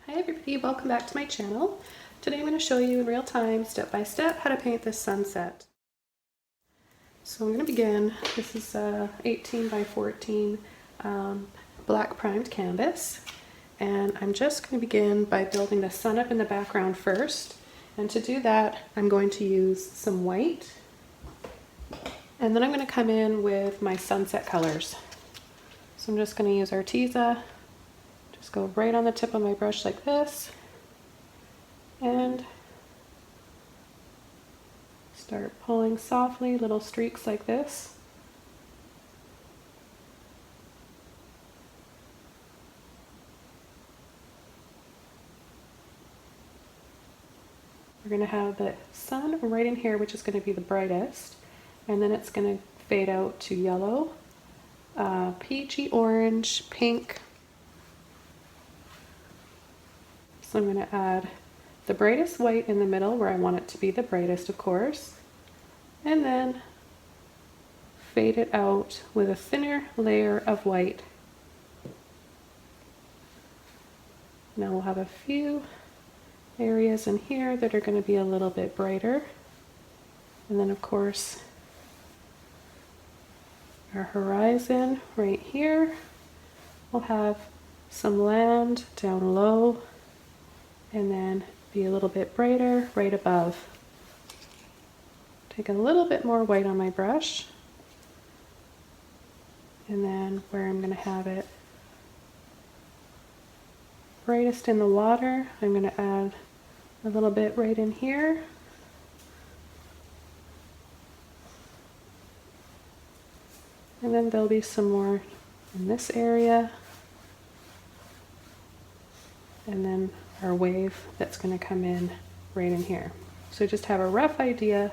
Hi everybody, welcome back to my channel. Today I'm going to show you in real time, step by step, how to paint this sunset. So I'm going to begin. This is a 18 by 14 black primed canvas, and I'm just going to begin by building the sun up in the background first. And to do that, I'm going to use some white, and then I'm going to come in with my sunset colors. So I'm just going to use Arteza. Just go right on the tip of my brush like this and start pulling softly, little streaks like this. We're going to have the sun right in here, which is going to be the brightest, and then it's going to fade out to yellow, peachy orange, pink. So I'm going to add the brightest white in the middle where I want it to be the brightest, of course, and then fade it out with a thinner layer of white. Now we'll have a few areas in here that are going to be a little bit brighter, and then of course our horizon right here will have some land down low and then be a little bit brighter right above. Take a little bit more white on my brush, and then where I'm going to have it brightest in the water, I'm going to add a little bit right in here. And then there'll be some more in this area. And then our wave that's going to come in right in here. So just have a rough idea,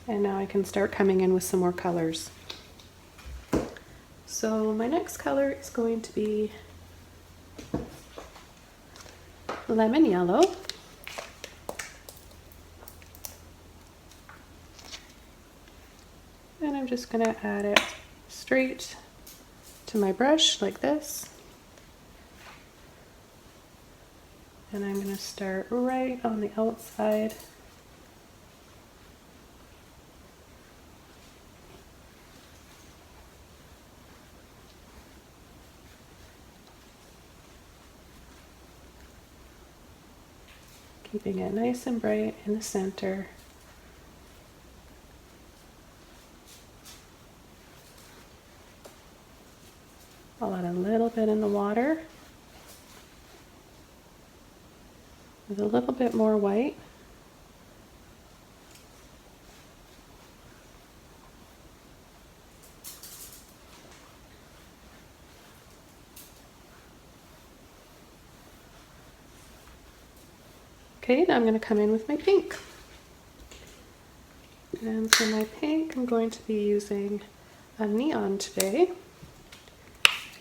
and now I can start coming in with some more colors. So my next color is going to be lemon yellow. And I'm just going to add it straight to my brush like this. And I'm going to start right on the outside. Keeping it nice and bright in the center. I'll add a little bit in the water with a little bit more white. Okay, now I'm going to come in with my pink. And for my pink, I'm going to be using a neon today.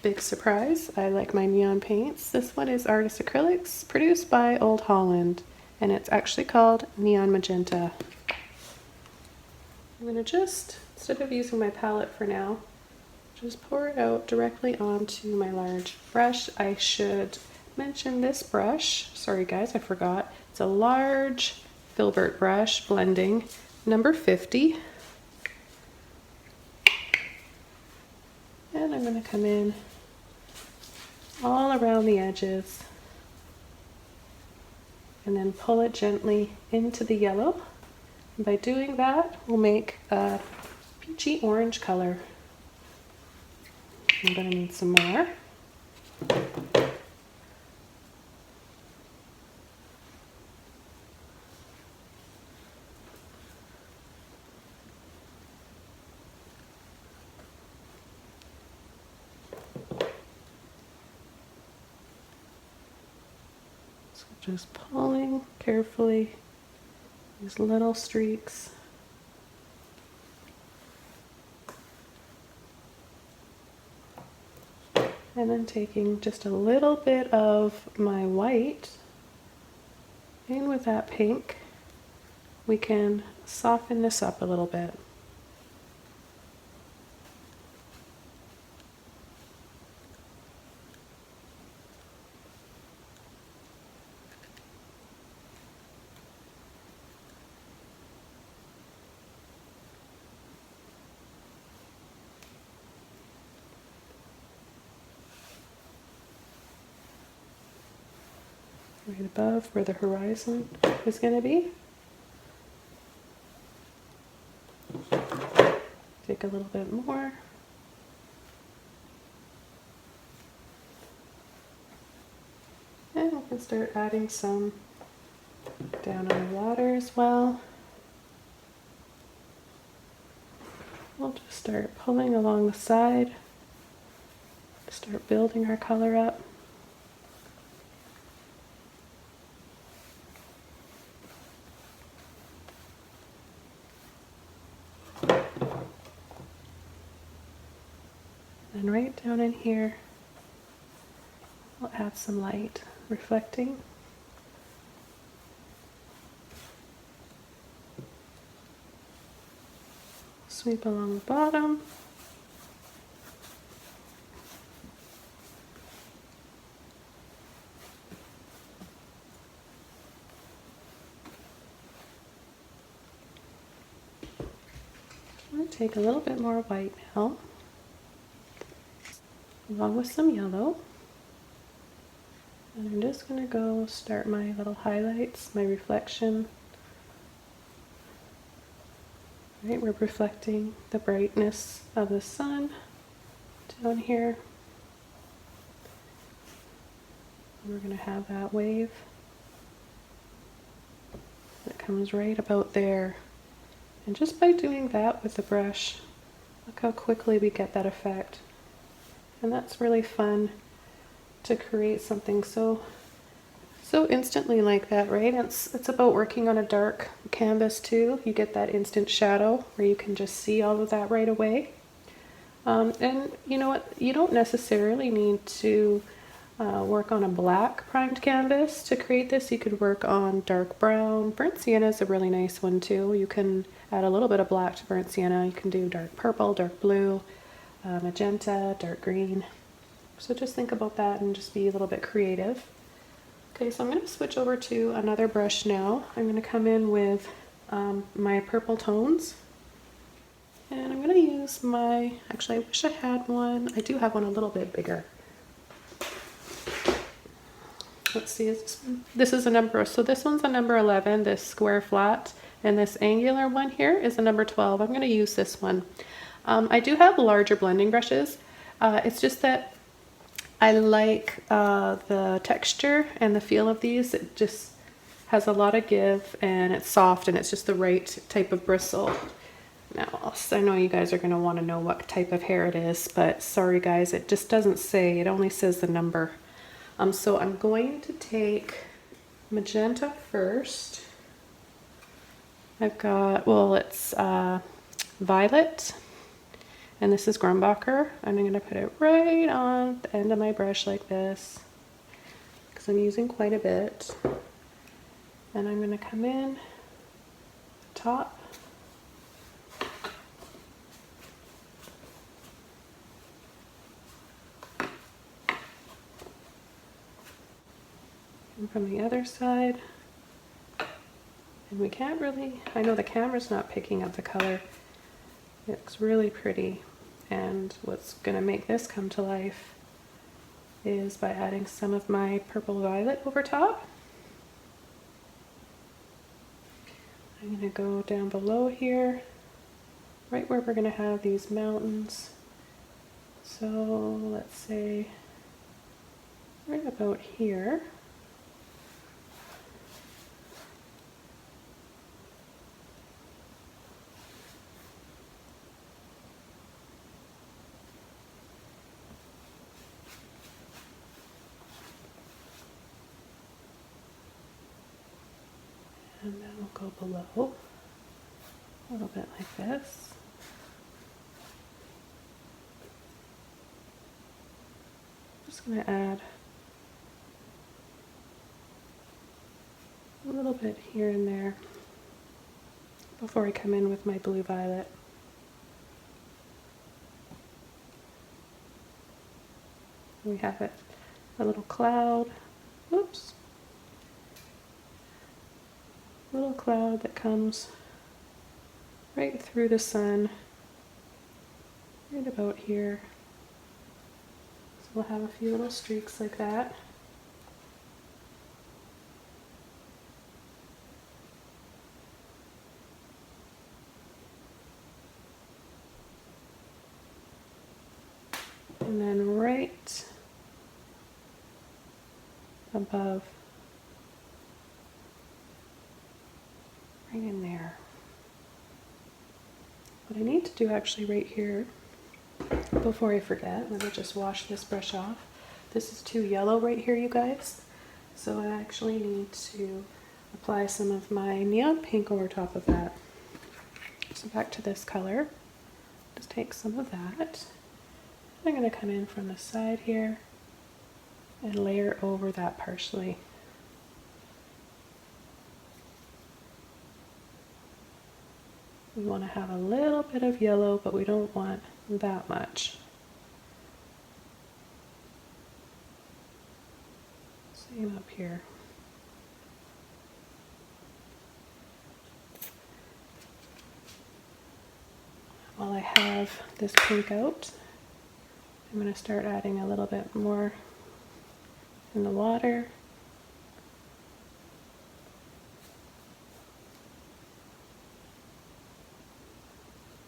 Big surprise, I like my neon paints. This one is Artist Acrylics, produced by Old Holland, and it's actually called Neon Magenta. I'm going to just, instead of using my palette for now, just pour it out directly onto my large brush. I should mention this brush, sorry guys, I forgot. It's a large Filbert brush, blending, number 50. And I'm going to come in all around the edges and then pull it gently into the yellow. And by doing that, we'll make a peachy orange color. I'm going to need some more. So just pulling carefully these little streaks. And then taking just a little bit of my white in with that pink, we can soften this up a little bit. right above where the horizon is going to be. Take a little bit more. And we can start adding some down on the water as well. We'll just start pulling along the side, start building our color up. And right down in here, we'll add some light reflecting. Sweep along the bottom. I'm going to take a little bit more white now, along with some yellow. And I'm just going to go start my little highlights, my reflection. Right, we're reflecting the brightness of the sun down here. And we're going to have that wave that comes right about there. And just by doing that with the brush, look how quickly we get that effect. And that's really fun to create something so instantly like that, right? It's about working on a dark canvas too. You get that instant shadow where you can just see all of that right away. And you know what? You don't necessarily need to work on a black primed canvas to create this. You could work on dark brown. Burnt sienna is a really nice one too. You can add a little bit of black to burnt sienna. You can do dark purple, dark blue, magenta, dark green. So just think about that and just be a little bit creative. Okay, so I'm going to switch over to another brush now. I'm going to come in with my purple tones. And I'm going to use my, actually I wish I had one. I do have one a little bit bigger. Let's see, is this one? This is a number, so this one's a number 11, this square flat, and this angular one here is a number 12. I'm going to use this one. I do have larger blending brushes. It's just that I like the texture and the feel of these. It just has a lot of give and it's soft and it's just the right type of bristle. Now, I know you guys are going to want to know what type of hair it is, but sorry guys, it just doesn't say, it only says the number. So I'm going to take magenta first. I've got, well, it's violet, and this is Grumbacher. I'm going to put it right on the end of my brush like this, because I'm using quite a bit. And I'm going to come in the top. And from the other side. And we can't really, I know the camera's not picking up the color. It's really pretty. And what's going to make this come to life is by adding some of my purple violet over top. I'm going to go down below here, right where we're going to have these mountains. So let's say right about here. And then we'll go below a little bit like this. I'm just going to add a little bit here and there before I come in with my blue violet. We have it, a little cloud. Oops. Little cloud that comes right through the sun, right about here. So we'll have a few little streaks like that. And then right above, right in there. What I need to do actually right here, before I forget, let me just wash this brush off. This is too yellow right here, you guys. So I actually need to apply some of my neon pink over top of that. So back to this color, just take some of that. I'm going to come in from the side here and layer over that partially. We want to have a little bit of yellow, but we don't want that much. Same up here. While I have this pink out, I'm going to start adding a little bit more in the water.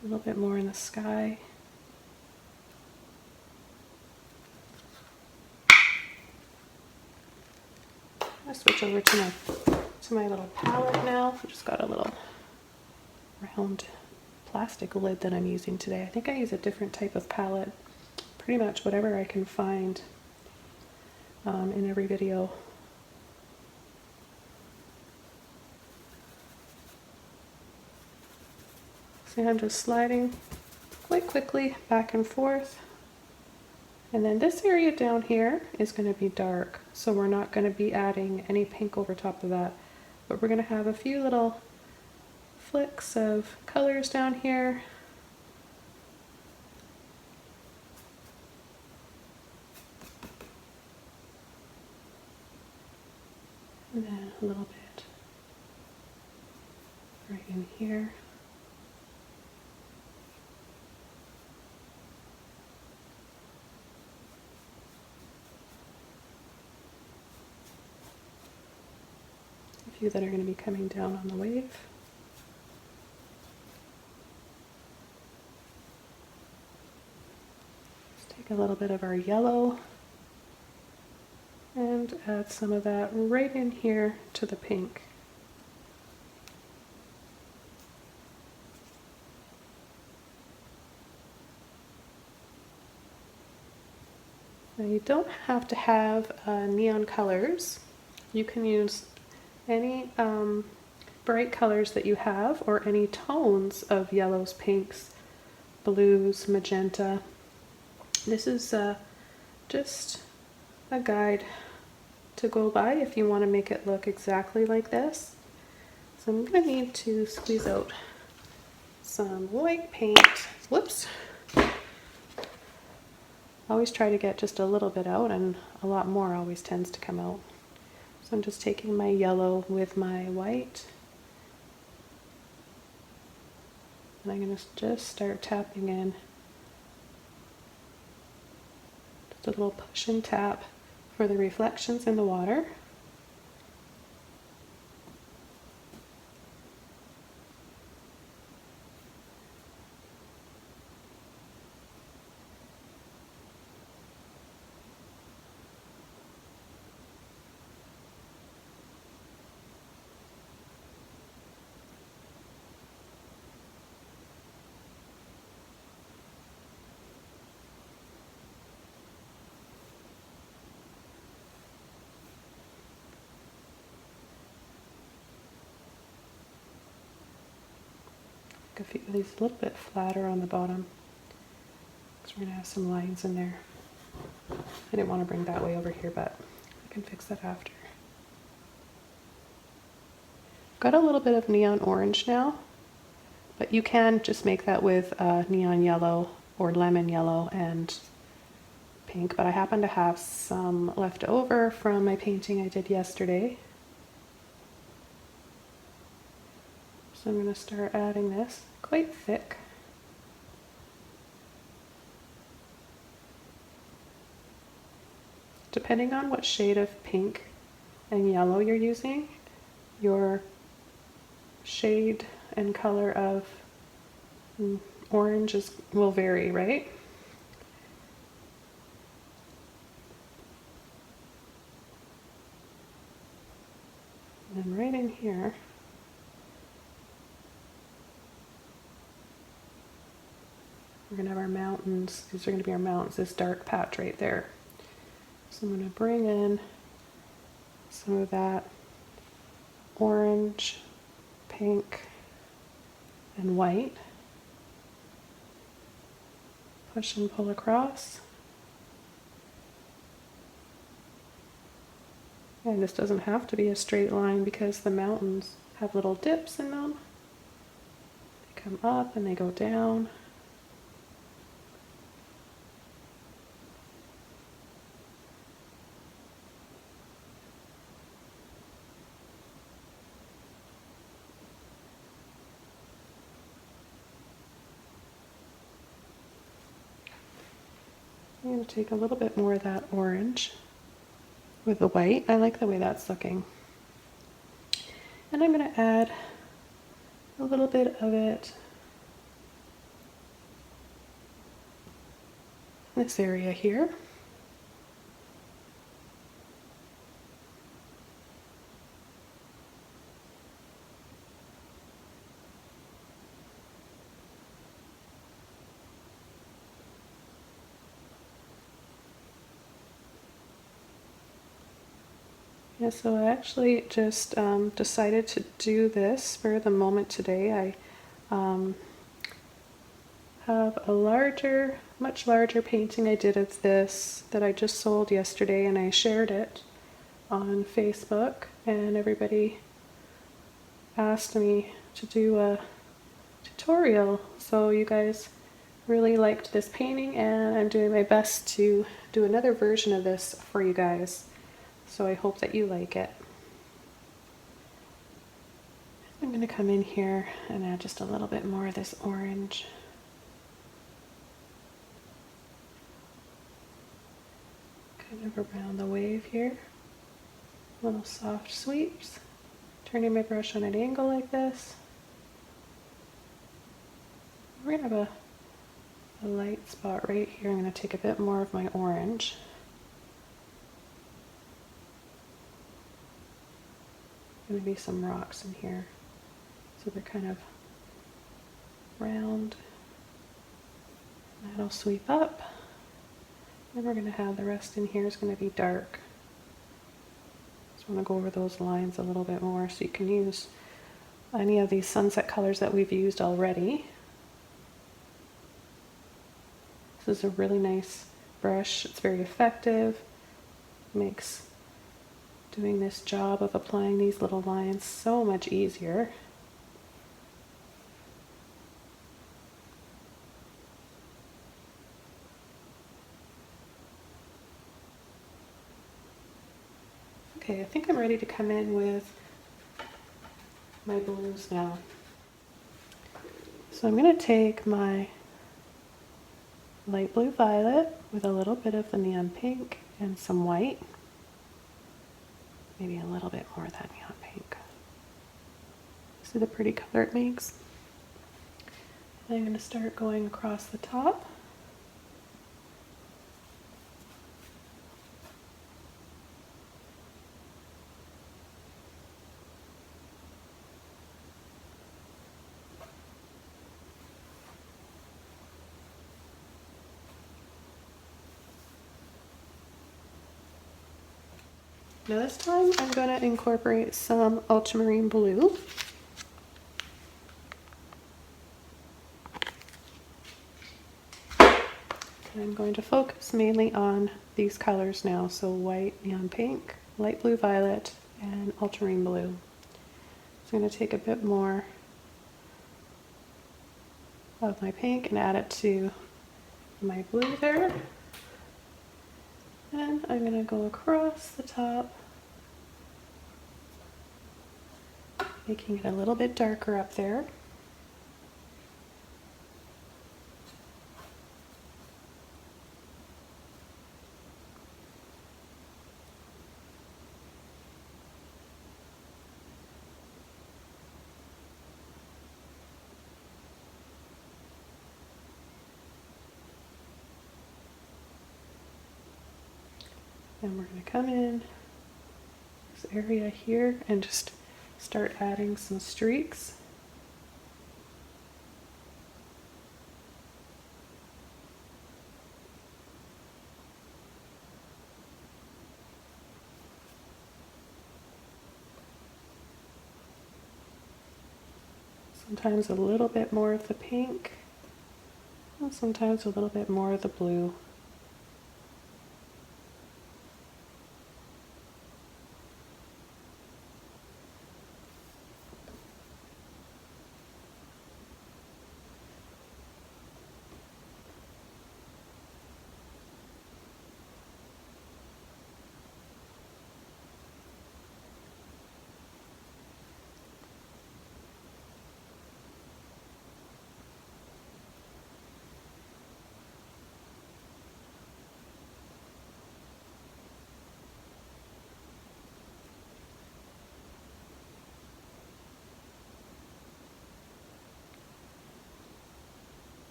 A little bit more in the sky. I'm going to switch over to my little palette now. I've just got a little round plastic lid that I'm using today. I think I use a different type of palette. Pretty much whatever I can find in every video. See, I'm just sliding quite quickly back and forth. And then this area down here is going to be dark, so we're not going to be adding any pink over top of that. But we're going to have a few little flicks of colors down here. And then a little bit right in here. A few that are going to be coming down on the wave. Let's take a little bit of our yellow and add some of that right in here to the pink. Now you don't have to have neon colors. You can use any bright colors that you have, or any tones of yellows, pinks, blues, magenta. This is just a guide to go by if you want to make it look exactly like this. So I'm going to need to squeeze out some white paint. Whoops. I always try to get just a little bit out, and a lot more always tends to come out. So I'm just taking my yellow with my white, and I'm going to just start tapping in. Just a little push and tap for the reflections in the water. A few of these a little bit flatter on the bottom, because we're going to have some lines in there. I didn't want to bring that way over here, but I can fix that after. Got a little bit of neon orange now, but you can just make that with neon yellow or lemon yellow and pink, but I happen to have some left over from my painting I did yesterday. So I'm going to start adding this quite thick. Depending on what shade of pink and yellow you're using, your shade and color of orange will vary, right? And right in here, we're going to have our mountains. These are going to be our mountains, this dark patch right there. So I'm going to bring in some of that orange, pink, and white. Push and pull across. And this doesn't have to be a straight line because the mountains have little dips in them. They come up and they go down. I'm going to take a little bit more of that orange with the white. I like the way that's looking. And I'm going to add a little bit of it in this area here. Yeah, so I actually just decided to do this for the moment today. I have a much larger painting I did of this that I just sold yesterday, and I shared it on Facebook, and everybody asked me to do a tutorial. So you guys really liked this painting, and I'm doing my best to do another version of this for you guys. So I hope that you like it. I'm going to come in here and add just a little bit more of this orange. Kind of around the wave here. Little soft sweeps. Turning my brush on an angle like this. We're going to have a light spot right here. I'm going to take a bit more of my orange. Going to be some rocks in here, so they're kind of round. That'll sweep up. Then we're going to have the rest in here is going to be dark. Just want to go over those lines a little bit more so you can use any of these sunset colors that we've used already. This is a really nice brush. It's very effective. Makes doing this job of applying these little lines so much easier. Okay, I think I'm ready to come in with my blues now. So I'm going to take my light blue violet with a little bit of the neon pink and some white. Maybe a little bit more of that neon pink. See the pretty color it makes? And I'm going to start going across the top. Now this time I'm going to incorporate some ultramarine blue. And I'm going to focus mainly on these colors now, so white, neon pink, light blue violet, and ultramarine blue. So I'm going to take a bit more of my pink and add it to my blue there. And I'm going to go across the top, making it a little bit darker up there. And we're going to come in this area here and just start adding some streaks. Sometimes a little bit more of the pink, and sometimes a little bit more of the blue.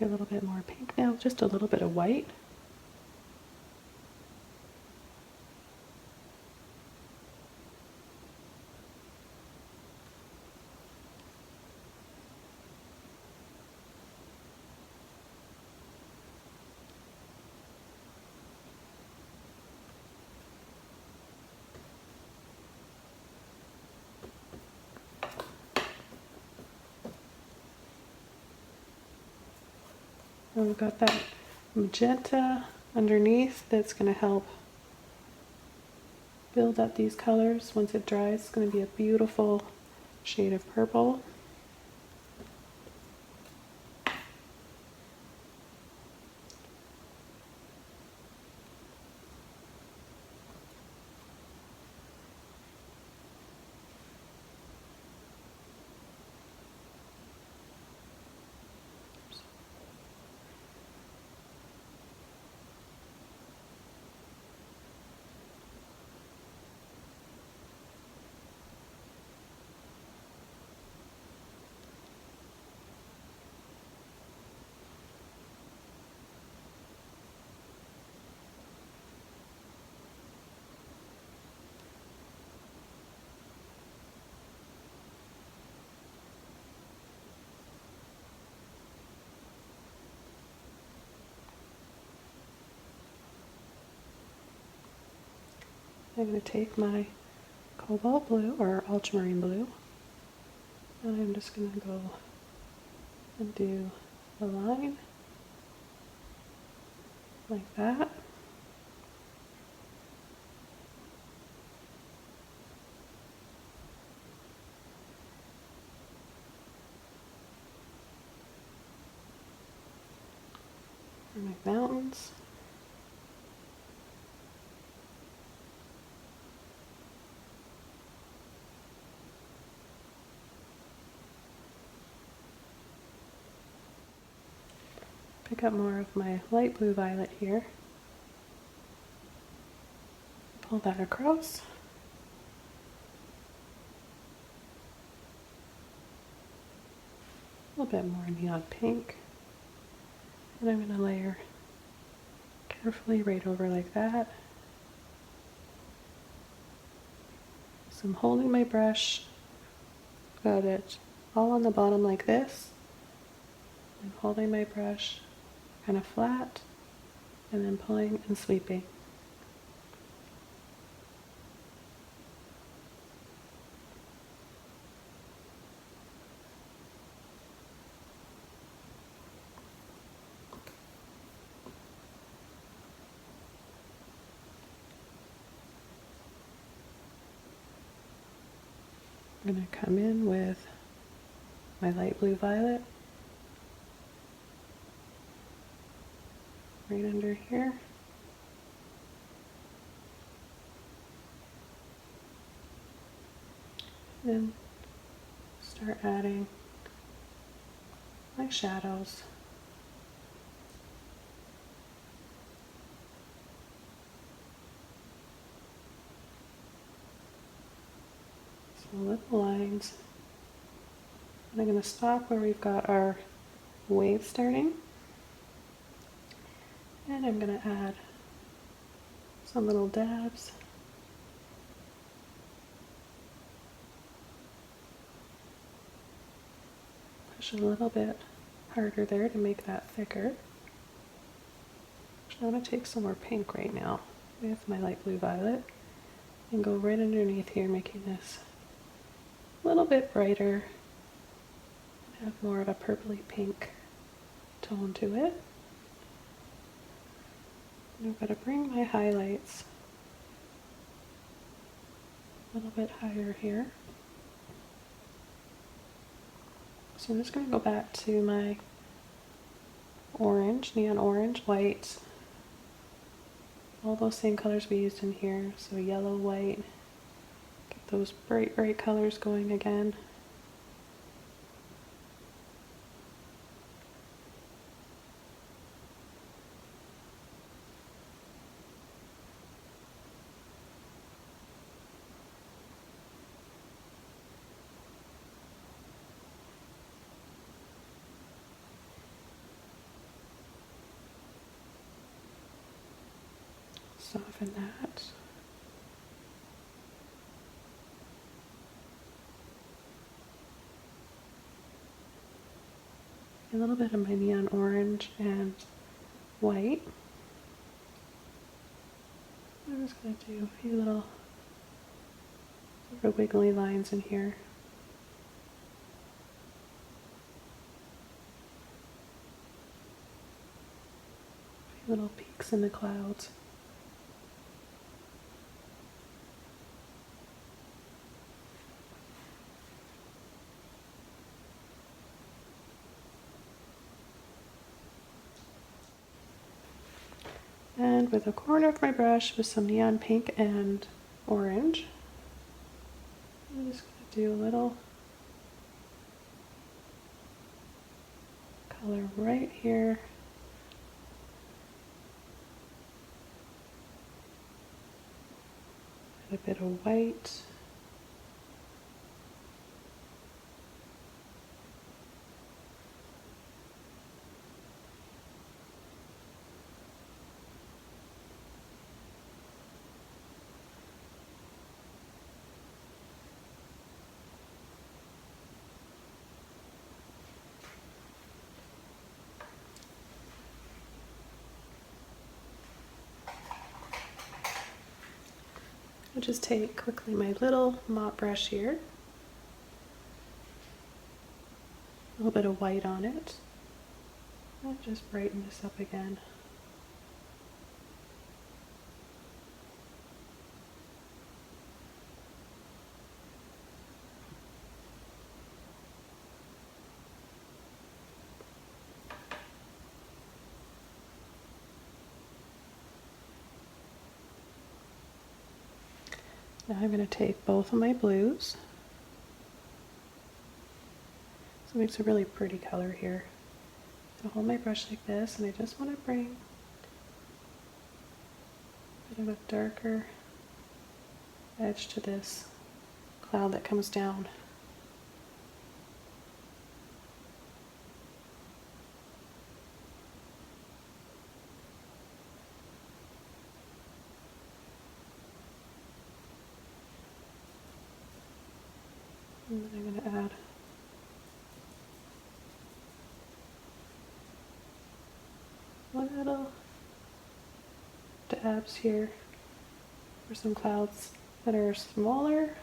A little bit more pink now, just a little bit of white. And we've got that magenta underneath that's going to help build up these colors. Once it dries, it's going to be a beautiful shade of purple. I'm going to take my cobalt blue or ultramarine blue, and I'm just going to go and do a line like that. For my mountains. Pick up more of my light blue violet here. Pull that across. A little bit more neon pink. And I'm going to layer carefully right over like that. So I'm holding my brush, got it all on the bottom like this. I'm holding my brush kind of flat and then pulling and sweeping. I'm going to come in with my light blue violet right under here. Then start adding my shadows. Some little lines. And I'm going to stop where we've got our wave starting. And I'm going to add some little dabs. Push a little bit harder there to make that thicker. I'm going to take some more pink right now with my light blue violet and go right underneath here, making this a little bit brighter, have more of a purpley pink tone to it. And I'm going to bring my highlights a little bit higher here. So I'm just going to go back to my orange, neon orange, white, all those same colors we used in here. So yellow, white, get those bright, bright colors going again. Soften that. A little bit of my neon orange and white. I'm just going to do a few little sort of wiggly lines in here. A few little peaks in the clouds. And with a corner of my brush with some neon pink and orange, I'm just going to do a little color right here. Add a bit of white. I'll just take quickly my little mop brush here, a little bit of white on it, and just brighten this up again. Now I'm going to take both of my blues. So it makes a really pretty color here. I'll hold my brush like this, and I just want to bring a bit of a darker edge to this cloud that comes down. And then I'm going to add little dabs here for some clouds that are smaller,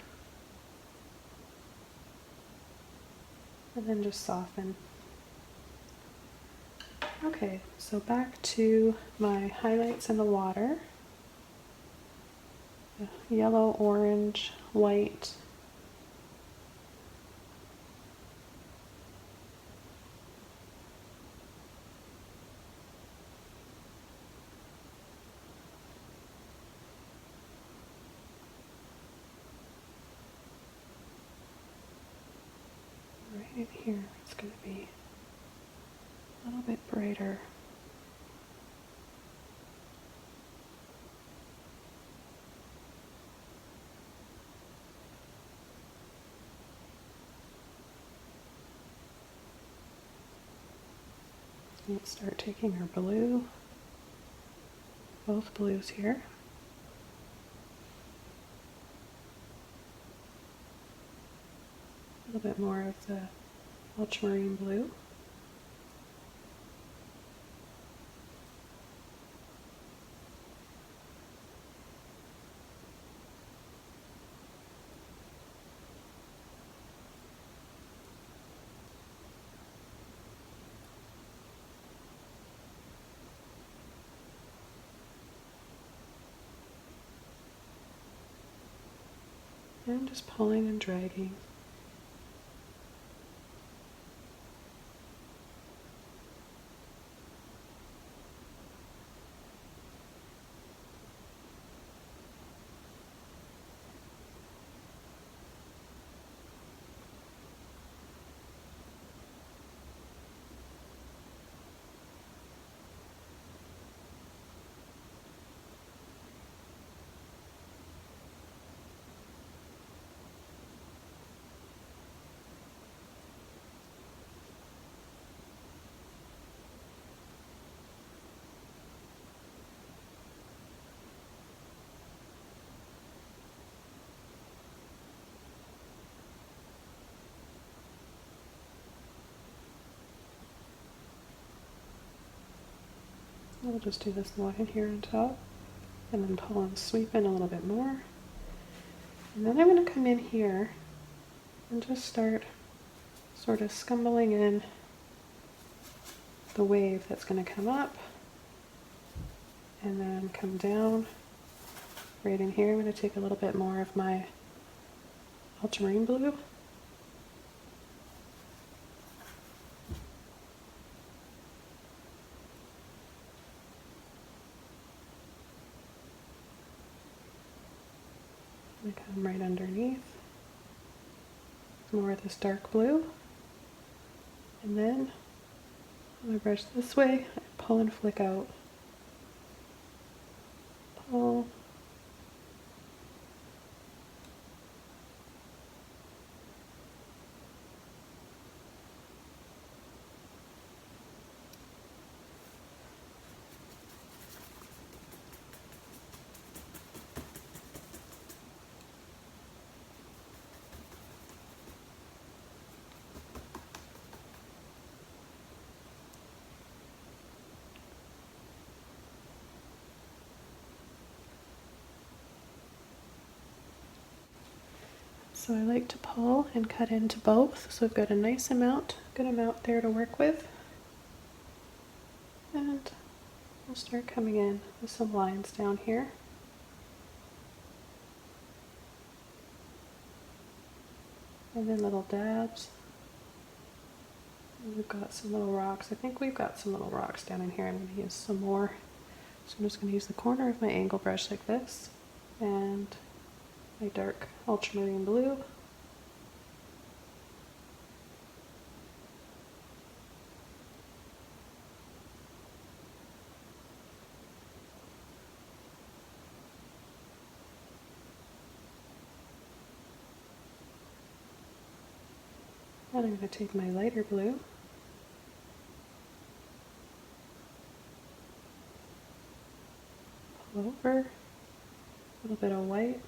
and then just soften. Okay, so back to my highlights in the water. Yellow, orange, white. It's going to be a little bit brighter. Let's start taking our blue, both blues here. A little bit more of the ultramarine blue. And just pulling and dragging. We'll just do this line here on top, and then pull and sweep in a little bit more. And then I'm going to come in here and just start sort of scumbling in the wave that's going to come up, and then come down right in here. I'm going to take a little bit more of my ultramarine blue. And come right underneath. More of this dark blue. And then on my brush this way, I pull and flick out. Pull. So I like to pull and cut into both, so I've got a nice amount, good amount there to work with. And I'll start coming in with some lines down here. And then little dabs. And we've got some little rocks. I think we've got some little rocks down in here. I'm going to use some more. So I'm just going to use the corner of my angle brush like this, and my dark ultramarine blue. And I'm going to take my lighter blue, pull over, a little bit of white,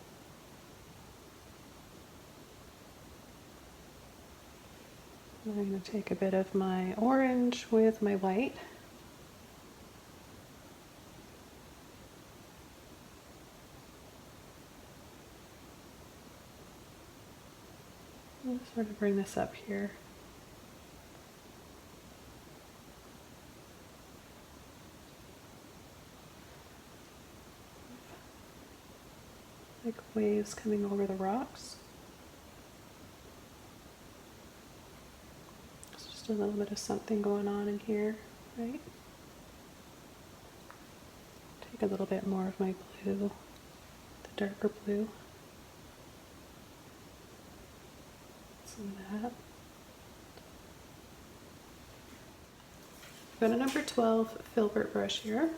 and I'm going to take a bit of my orange with my white. I'll sort of bring this up here. Like waves coming over the rocks. It's just a little bit of something going on in here, right? Take a little bit more of my blue, the darker blue. Some of that. got a number 12 Filbert brush here.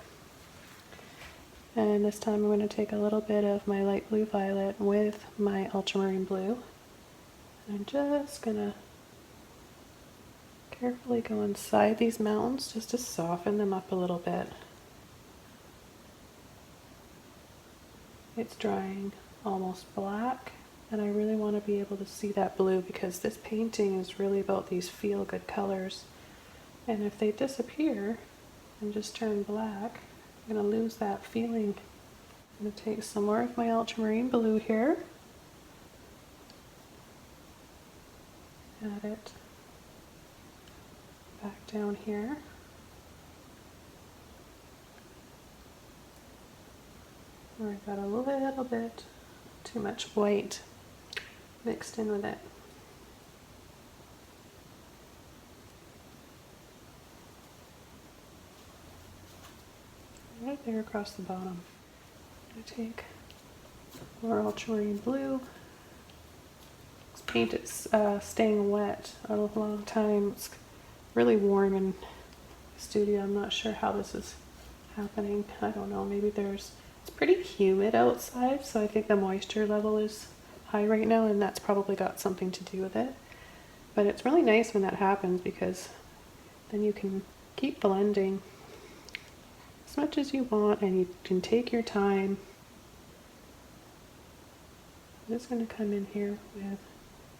And this time I'm going to take a little bit of my light blue violet with my ultramarine blue. I'm just going to carefully go inside these mountains just to soften them up a little bit. It's drying almost black, and I really want to be able to see that blue because this painting is really about these feel-good colors. And if they disappear and just turn black, I'm going to lose that feeling. I'm going to take some more of my ultramarine blue here. Add it back down here. Where I got a little bit too much white mixed in with it. Right there across the bottom. I'm going to take more ultramarine blue. This paint is staying wet a long time. It's really warm in the studio. I'm not sure how this is happening. I don't know, maybe it's pretty humid outside, so I think the moisture level is high right now, and that's probably got something to do with it. But it's really nice when that happens because then you can keep blending as much as you want and you can take your time. I'm just going to come in here with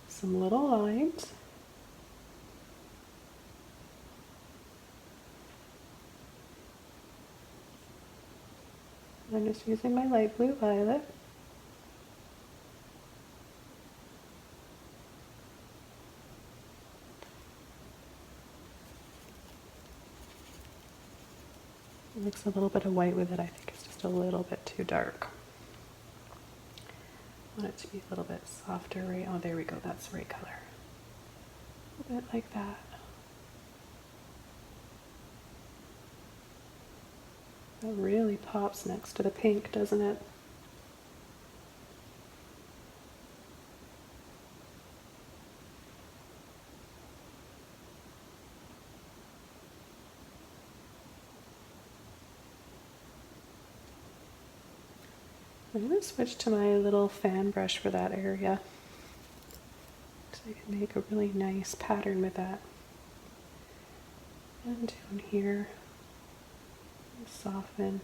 some little lines. I'm just using my light blue violet. Mix a little bit of white with it. I think it's just a little bit too dark. I want it to be a little bit softer, right? Oh, there we go. That's the right color. A little bit like that. That really pops next to the pink, doesn't it? I'm going to switch to my little fan brush for that area so I can make a really nice pattern with that. And down here, soften.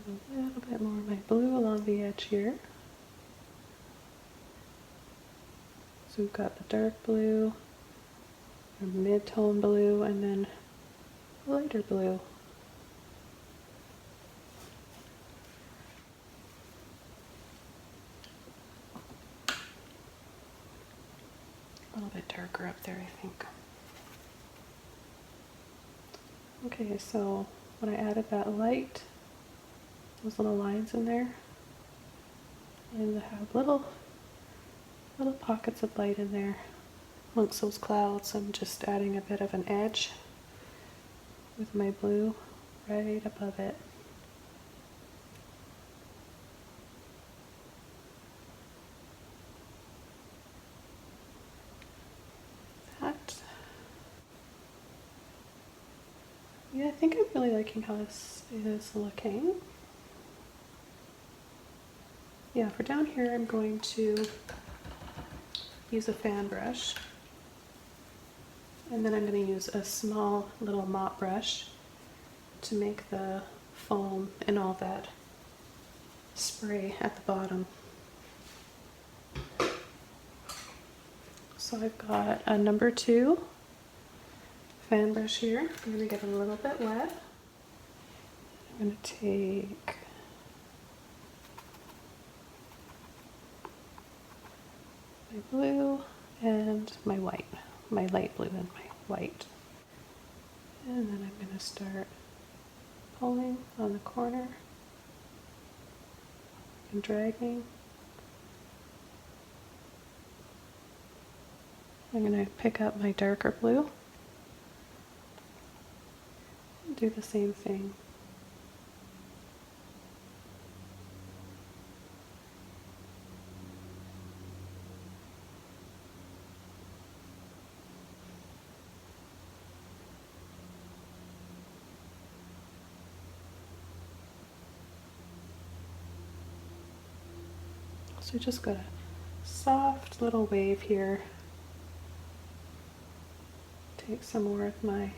Add a little bit more of my blue along the edge here. So we've got the dark blue, a mid-tone blue, and then a lighter blue. A little bit darker up there, I think. Okay, so when I added that light, those little lines in there, and I have little pockets of light in there amongst those clouds. I'm just adding a bit of an edge with my blue right above it. Yeah, I think I'm really liking how this is looking. Yeah, for down here I'm going to use a fan brush, and then I'm going to use a small little mop brush to make the foam and all that spray at the bottom. So I've got a number 2 fan brush here. I'm going to get a little bit wet. I'm going to take my blue and my white, my light blue and my white. And then I'm going to start pulling on the corner and dragging. I'm going to pick up my darker blue and do the same thing. So just got a soft little wave here. Take some more of my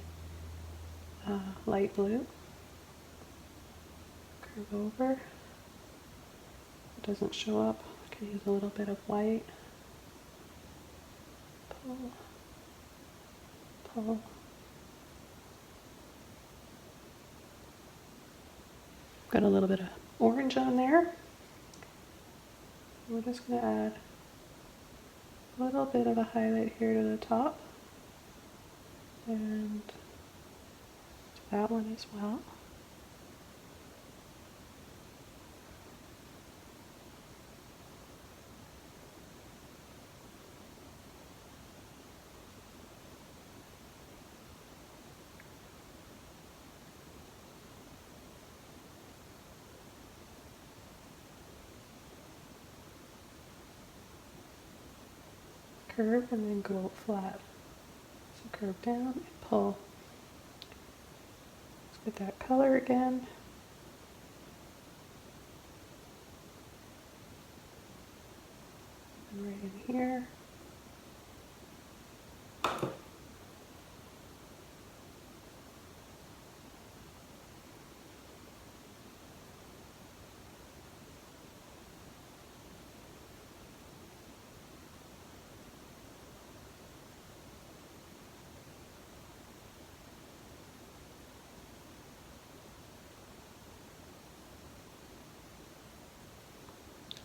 light blue. Curve over. It doesn't show up. I can use a little bit of white. Pull. Pull. Got a little bit of orange on there. We're just going to add a little bit of a highlight here to the top. And to that one as well. Curve and then go flat. So curve down and pull. Let's get that color again. And right in here.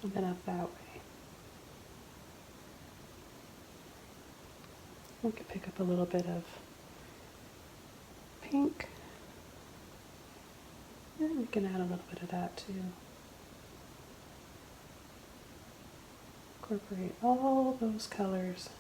And then up that way. We could pick up a little bit of pink. And we can add a little bit of that too. Incorporate all those colors.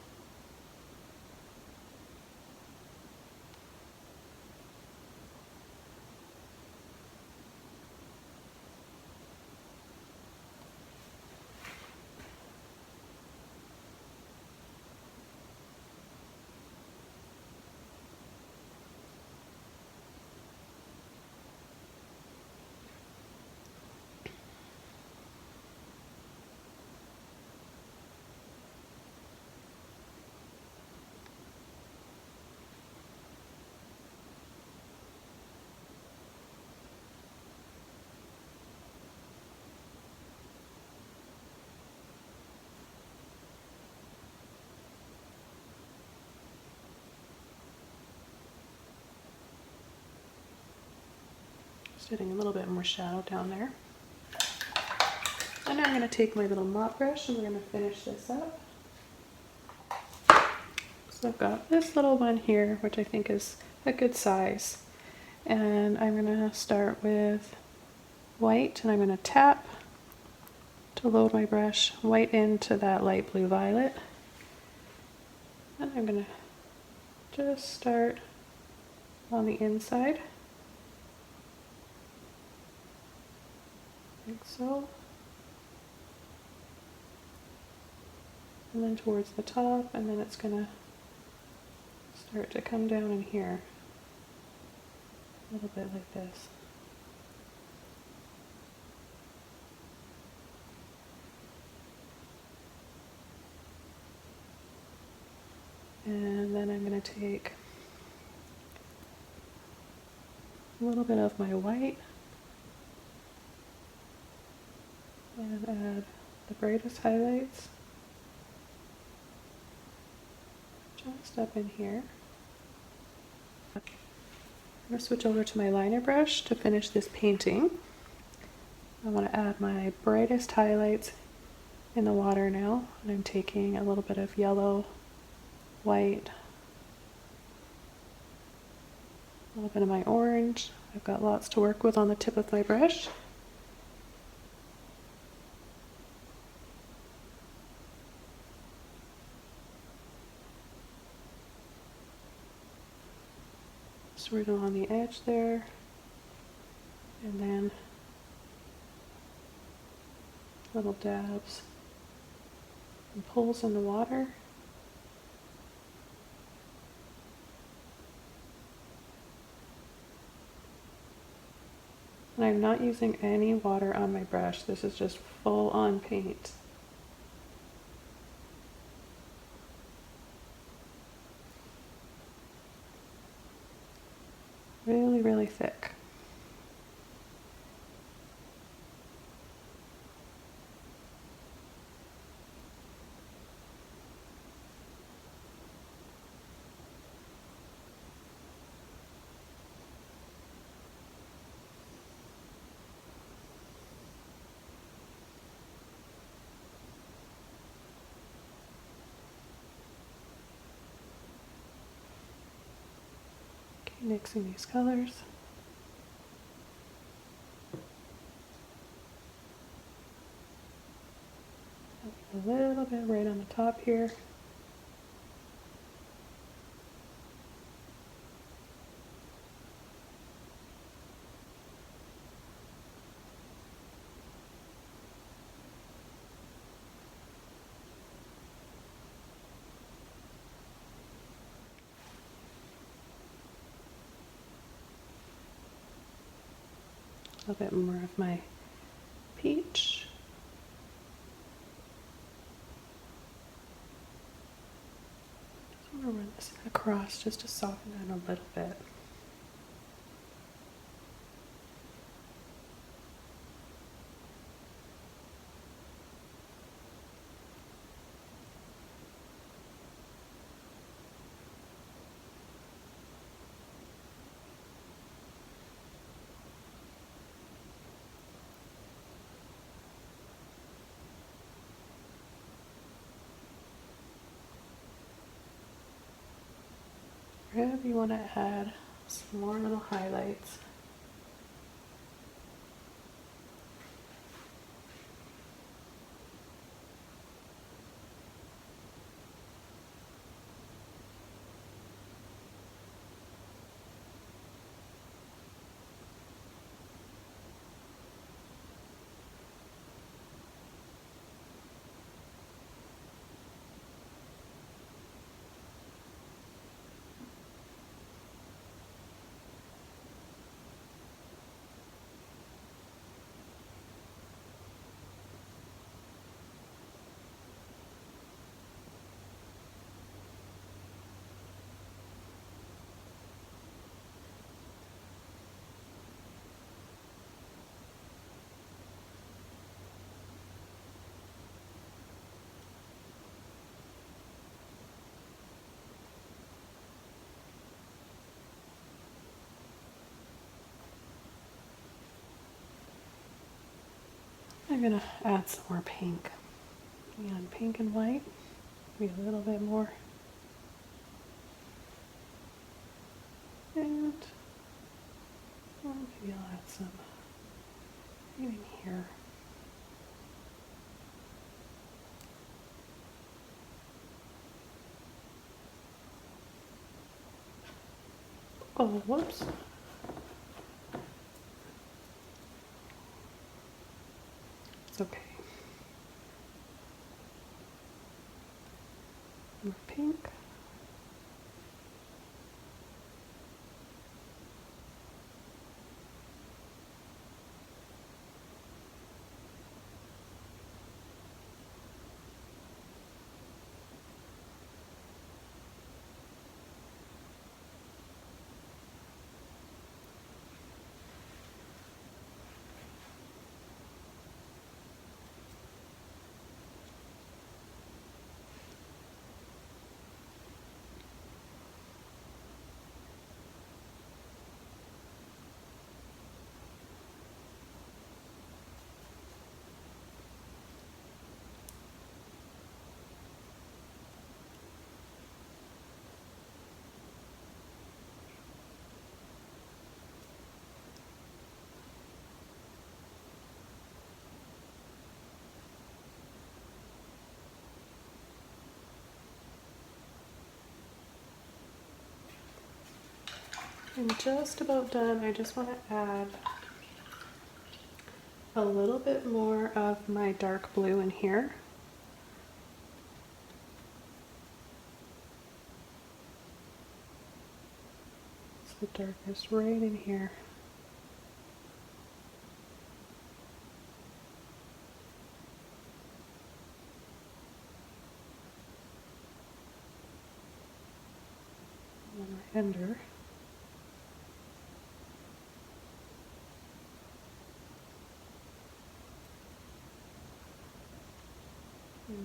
Just adding a little bit more shadow down there. And now I'm going to take my little mop brush and we're going to finish this up. So I've got this little one here, which I think is a good size. And I'm going to start with white and I'm going to tap to load my brush white into that light blue violet. And I'm going to just start on the inside. Like so. And then towards the top, and then it's going to start to come down in here. A little bit like this. And then I'm going to take a little bit of my white and add the brightest highlights just up in here. I'm going to switch over to my liner brush to finish this painting. I want to add my brightest highlights in the water now, and I'm taking a little bit of yellow, white, a little bit of my orange. I've got lots to work with on the tip of my brush. Swirl on the edge there, and then little dabs and pulls in the water. And I'm not using any water on my brush. This is just full on paint. really, really thick. Okay, mixing these colors. A little bit right on the top here. A little bit more of my peach. I'm going to run this across just to soften it a little bit. If you want to add some more little highlights. I'm going to add some more pink. And pink and white, maybe a little bit more. And well, maybe I'll add some right in here. Oh, whoops. It's okay. More pink. I'm just about done. I just want to add a little bit more of my dark blue in here. It's the darkest right in here. And then my ender.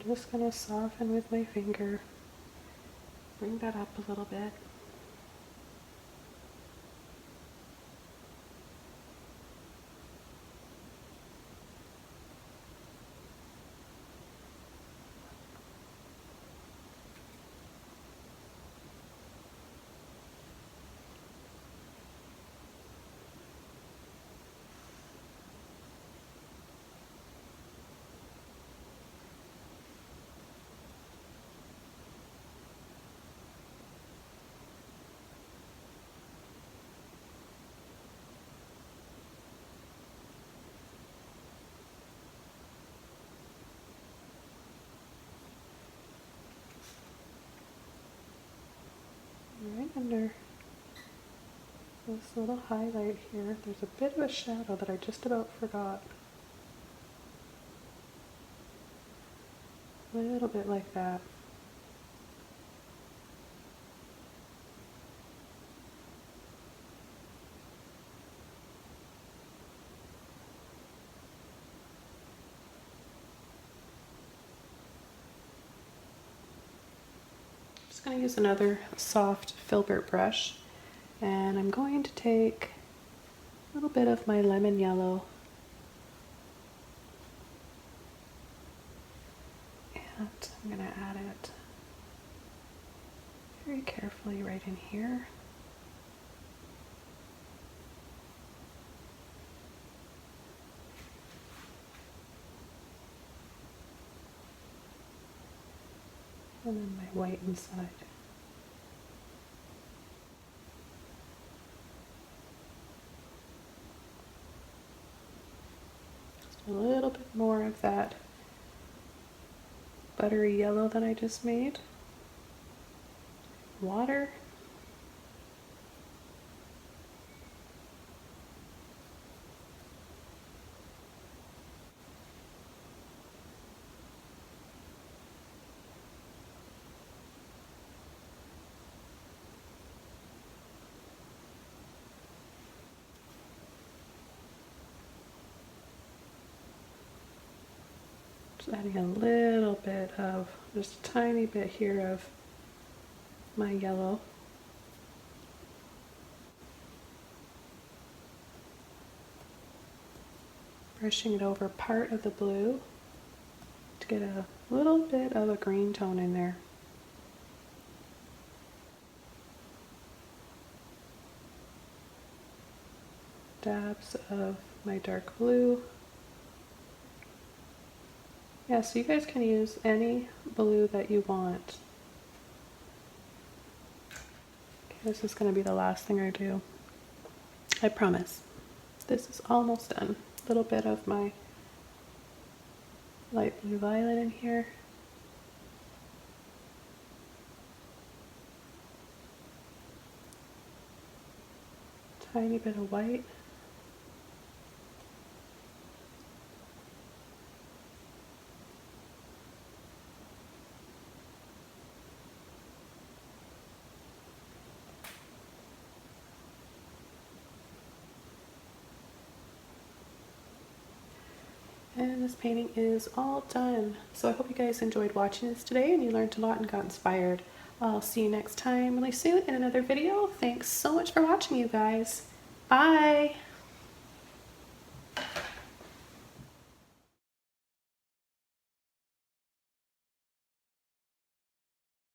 just going to soften with my finger. Bring that up a little bit. Right under this little highlight here, there's a bit of a shadow that I just about forgot. A little bit like that. Just going to use another soft Filbert brush, and I'm going to take a little bit of my lemon yellow and I'm going to add it very carefully right in here. And then my white inside. Just a little bit more of that buttery yellow that I just made. Water. Adding a little bit of, just a tiny bit here of my yellow. Brushing it over part of the blue to get a little bit of a green tone in there. Dabs of my dark blue. Yeah, so you guys can use any blue that you want. Okay, this is going to be the last thing I do. I promise. This is almost done. A little bit of my light blue violet in here. Tiny bit of white. And this painting is all done. So I hope you guys enjoyed watching this today and you learned a lot and got inspired. I'll see you next time really soon in another video. Thanks so much for watching, you guys. Bye!